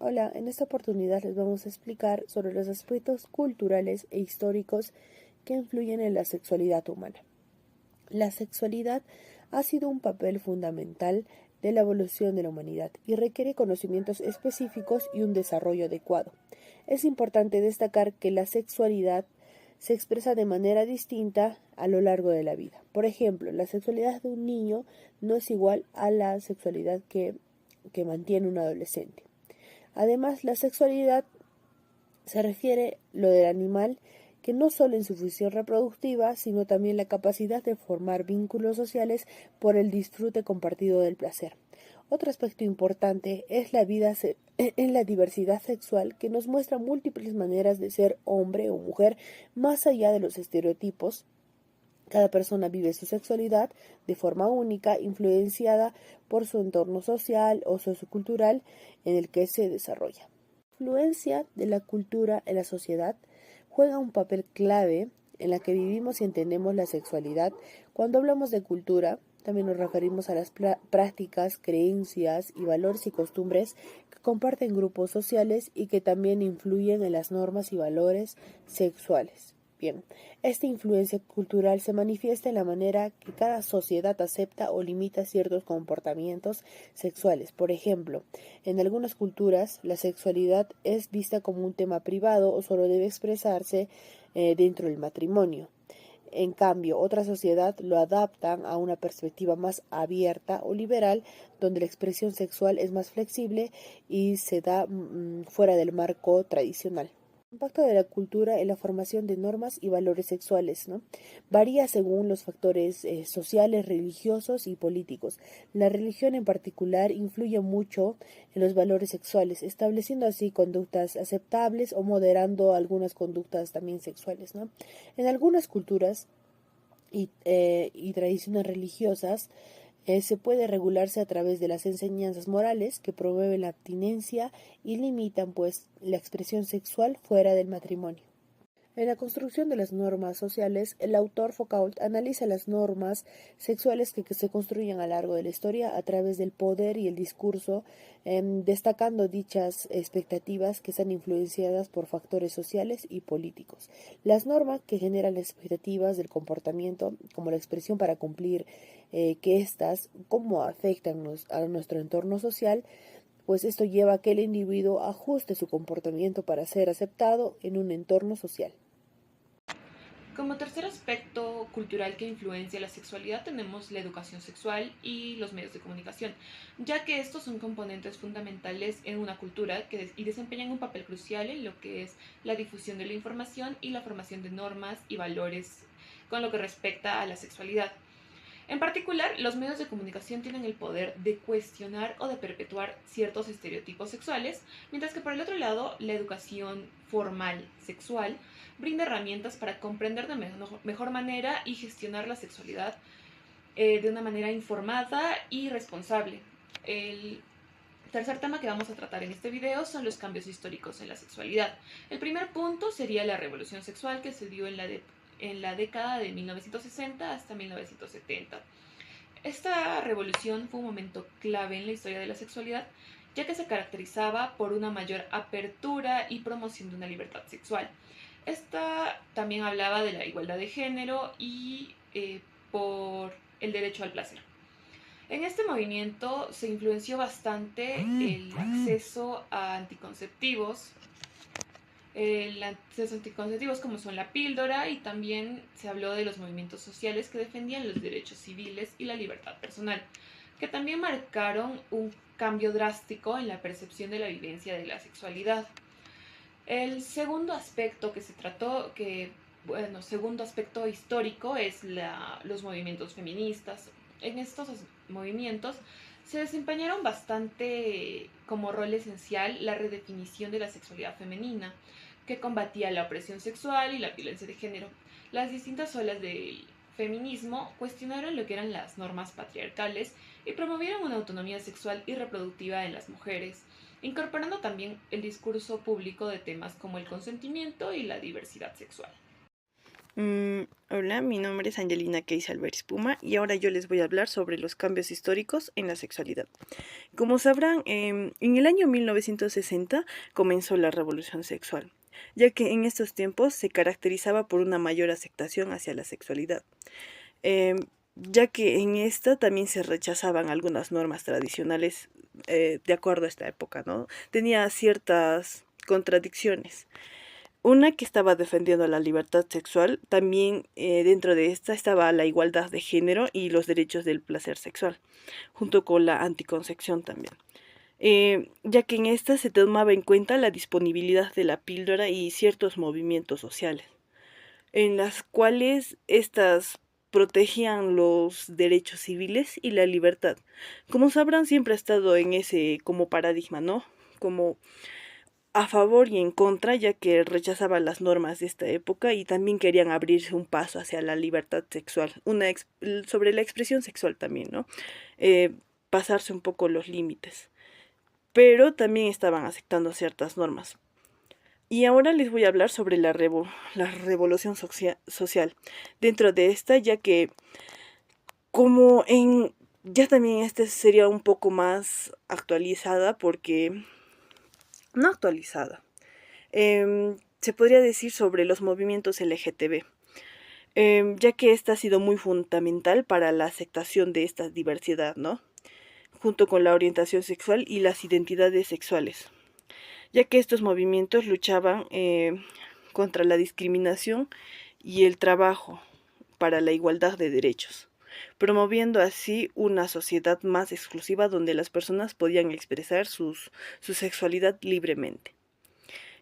Hola, en esta oportunidad les vamos a explicar sobre los aspectos culturales e históricos que influyen en la sexualidad humana. La sexualidad ha sido un papel fundamental de la evolución de la humanidad y requiere conocimientos específicos y un desarrollo adecuado. Es importante destacar que la sexualidad se expresa de manera distinta a lo largo de la vida. Por ejemplo, la sexualidad de un niño no es igual a la sexualidad que mantiene un adolescente. Además, la sexualidad se refiere lo del animal que no solo en su función reproductiva, sino también la capacidad de formar vínculos sociales por el disfrute compartido del placer. Otro aspecto importante es la vida en la diversidad sexual que nos muestra múltiples maneras de ser hombre o mujer más allá de los estereotipos. Cada persona vive su sexualidad de forma única, influenciada por su entorno social o sociocultural en el que se desarrolla. La influencia de la cultura en la sociedad juega un papel clave en la que vivimos y entendemos la sexualidad. Cuando hablamos de cultura, también nos referimos a las prácticas, creencias y valores y costumbres que comparten grupos sociales y que también influyen en las normas y valores sexuales. Bien, esta influencia cultural se manifiesta en la manera que cada sociedad acepta o limita ciertos comportamientos sexuales. Por ejemplo, en algunas culturas la sexualidad es vista como un tema privado o solo debe expresarse dentro del matrimonio. En cambio, otra sociedad lo adaptan a una perspectiva más abierta o liberal, donde la expresión sexual es más flexible y se da fuera del marco tradicional. El impacto de la cultura en la formación de normas y valores sexuales, ¿no? Varía según los factores sociales, religiosos y políticos. La religión en particular influye mucho en los valores sexuales, estableciendo así conductas aceptables o moderando algunas conductas también sexuales, ¿no? En algunas culturas y tradiciones religiosas, se puede regularse a través de las enseñanzas morales que promueven la abstinencia y limitan pues la expresión sexual fuera del matrimonio. En la construcción de las normas sociales, el autor Foucault analiza las normas sexuales que se construyen a lo largo de la historia a través del poder y el discurso, destacando dichas expectativas que están influenciadas por factores sociales y políticos. Las normas que generan las expectativas del comportamiento, como la expresión para cumplir que éstas, cómo afectan a nuestro entorno social, pues esto lleva a que el individuo ajuste su comportamiento para ser aceptado en un entorno social. Como tercer aspecto cultural que influencia la sexualidad tenemos la educación sexual y los medios de comunicación, ya que estos son componentes fundamentales en una cultura y desempeñan un papel crucial en lo que es la difusión de la información y la formación de normas y valores con lo que respecta a la sexualidad. En particular, los medios de comunicación tienen el poder de cuestionar o de perpetuar ciertos estereotipos sexuales, mientras que por el otro lado, la educación formal sexual brinda herramientas para comprender de mejor manera y gestionar la sexualidad de una manera informada y responsable. El tercer tema que vamos a tratar en este video son los cambios históricos en la sexualidad. El primer punto sería la revolución sexual que se dio en la década de 1960 hasta 1970. Esta revolución fue un momento clave en la historia de la sexualidad, ya que se caracterizaba por una mayor apertura y promoción de una libertad sexual. Esta también hablaba de la igualdad de género y por el derecho al placer. En este movimiento se influenció bastante el acceso a anticonceptivos, anticonceptivos como son la píldora, y también se habló de los movimientos sociales que defendían los derechos civiles y la libertad personal, que también marcaron un cambio drástico en la percepción de la vivencia de la sexualidad. El segundo aspecto que se trató, segundo aspecto histórico es los movimientos feministas. En estos movimientos se desempeñaron bastante como rol esencial la redefinición de la sexualidad femenina, que combatía la opresión sexual y la violencia de género. Las distintas olas del feminismo cuestionaron lo que eran las normas patriarcales y promovieron una autonomía sexual y reproductiva en las mujeres, incorporando también el discurso público de temas como el consentimiento y la diversidad sexual. Hola, mi nombre es Angelina Keisi Alvarez Puma y ahora yo les voy a hablar sobre los cambios históricos en la sexualidad. Como sabrán, en el año 1960 comenzó la revolución sexual, ya que en estos tiempos se caracterizaba por una mayor aceptación hacia la sexualidad, em, ya que en esta también se rechazaban algunas normas tradicionales de acuerdo a esta época, ¿no? Tenía ciertas contradicciones. Una que estaba defendiendo la libertad sexual, también dentro de esta estaba la igualdad de género y los derechos del placer sexual, junto con la anticoncepción también. Ya que en esta se tomaba en cuenta la disponibilidad de la píldora y ciertos movimientos sociales, en las cuales estas protegían los derechos civiles y la libertad. Como sabrán, siempre ha estado en ese como paradigma, ¿no? Como a favor y en contra, ya que rechazaban las normas de esta época y también querían abrirse un paso hacia la libertad sexual, sobre la expresión sexual también, ¿no? Eh, Pasarse un poco los límites, pero también estaban aceptando ciertas normas. Y ahora les voy a hablar sobre la revolución social. Dentro de esta, ya que como en ya también esta sería un poco más actualizada porque no actualizada, se podría decir sobre los movimientos LGTB, ya que esta ha sido muy fundamental para la aceptación de esta diversidad, ¿no? Junto con la orientación sexual y las identidades sexuales, ya que estos movimientos luchaban contra la discriminación y el trabajo para la igualdad de derechos, promoviendo así una sociedad más exclusiva donde las personas podían expresar su sexualidad libremente.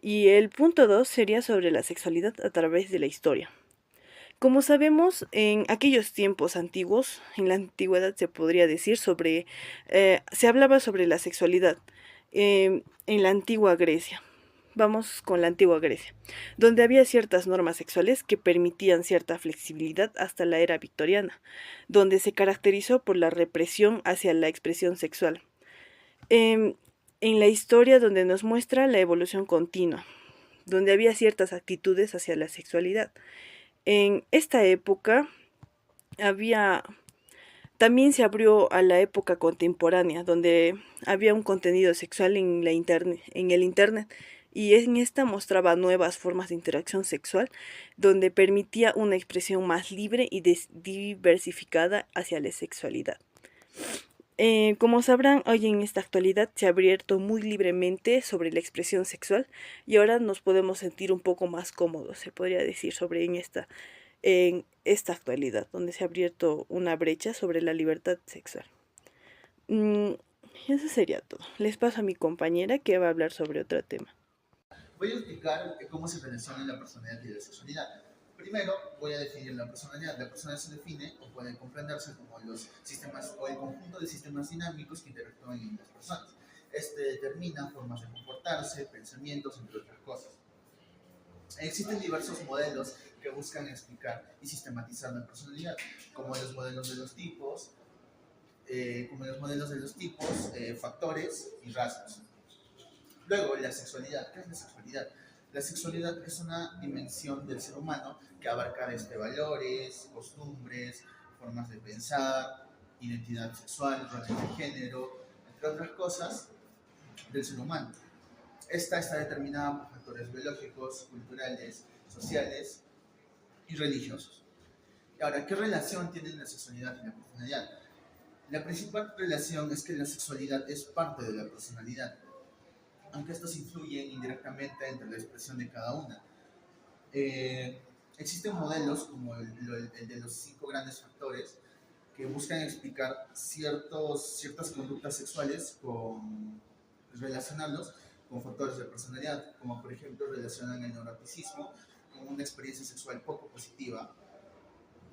Y el punto 2 sería sobre la sexualidad a través de la historia. Como sabemos, en aquellos tiempos antiguos, en la antigüedad se podría decir se hablaba sobre la sexualidad en la antigua Grecia. Vamos con la antigua Grecia, donde había ciertas normas sexuales que permitían cierta flexibilidad hasta la era victoriana, donde se caracterizó por la represión hacia la expresión sexual. Em, en la historia donde nos muestra la evolución continua, donde había ciertas actitudes hacia la sexualidad. En esta época había también se abrió a la época contemporánea, donde había un contenido sexual en el internet, y en esta mostraba nuevas formas de interacción sexual, donde permitía una expresión más libre y diversificada hacia la sexualidad. Como sabrán, hoy en esta actualidad se ha abierto muy libremente sobre la expresión sexual y ahora nos podemos sentir un poco más cómodos, se podría decir, en esta actualidad, donde se ha abierto una brecha sobre la libertad sexual. Mm, Eso sería todo. Les paso a mi compañera que va a hablar sobre otro tema. Voy a explicar cómo se relaciona la personalidad y la sexualidad. Primero voy a definir la personalidad. La personalidad se define o puede comprenderse como los sistemas o el conjunto de sistemas dinámicos que interactúan en las personas. Este determina formas de comportarse, pensamientos, entre otras cosas. Existen diversos modelos que buscan explicar y sistematizar la personalidad, como los modelos de los tipos, factores y rasgos. Luego, la sexualidad. ¿Qué es la sexualidad? La sexualidad es una dimensión del ser humano que abarca desde valores, costumbres, formas de pensar, identidad sexual, roles de género, entre otras cosas del ser humano. Esta está determinada por factores biológicos, culturales, sociales y religiosos. Ahora, ¿qué relación tienen la sexualidad y la personalidad? La principal relación es que la sexualidad es parte de la personalidad, aunque estos influyen indirectamente entre la expresión de cada una. Eh, Existen modelos como el de los 5 grandes factores que buscan explicar ciertas conductas sexuales relacionarlos con factores de personalidad, como por ejemplo relacionan el neuroticismo con una experiencia sexual poco positiva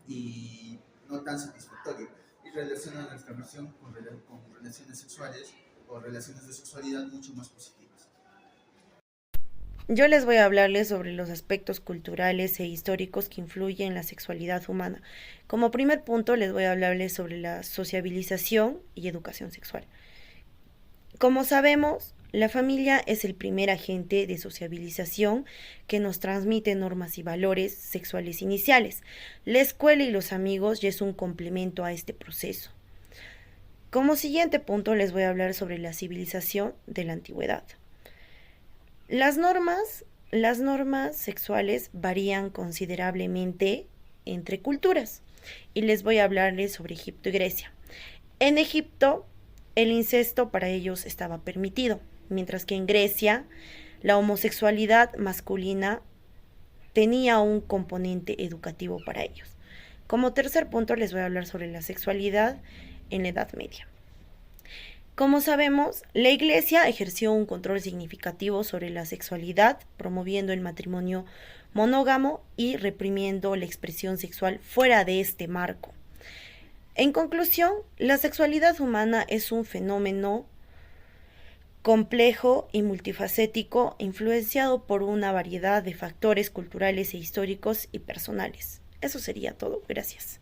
y no tan satisfactoria, y relacionan la extroversión con relaciones sexuales o relaciones de sexualidad mucho más positivas. Yo les voy a hablarles sobre los aspectos culturales e históricos que influyen en la sexualidad humana. Como primer punto, les voy a hablarles sobre la sociabilización y educación sexual. Como sabemos, La familia es el primer agente de sociabilización que nos transmite normas y valores sexuales iniciales. La escuela y los amigos ya es un complemento a este proceso. Como siguiente punto les voy a hablar sobre la civilización de la antigüedad. Las normas sexuales varían considerablemente entre culturas y les voy a hablarles sobre Egipto y Grecia. En Egipto, el incesto para ellos estaba permitido, mientras que en Grecia la homosexualidad masculina tenía un componente educativo para ellos. Como tercer punto les voy a hablar sobre la sexualidad en la Edad Media. Como sabemos, la Iglesia ejerció un control significativo sobre la sexualidad, promoviendo el matrimonio monógamo y reprimiendo la expresión sexual fuera de este marco. En conclusión, la sexualidad humana es un fenómeno complejo y multifacético, influenciado por una variedad de factores culturales e históricos y personales. Eso sería todo. Gracias.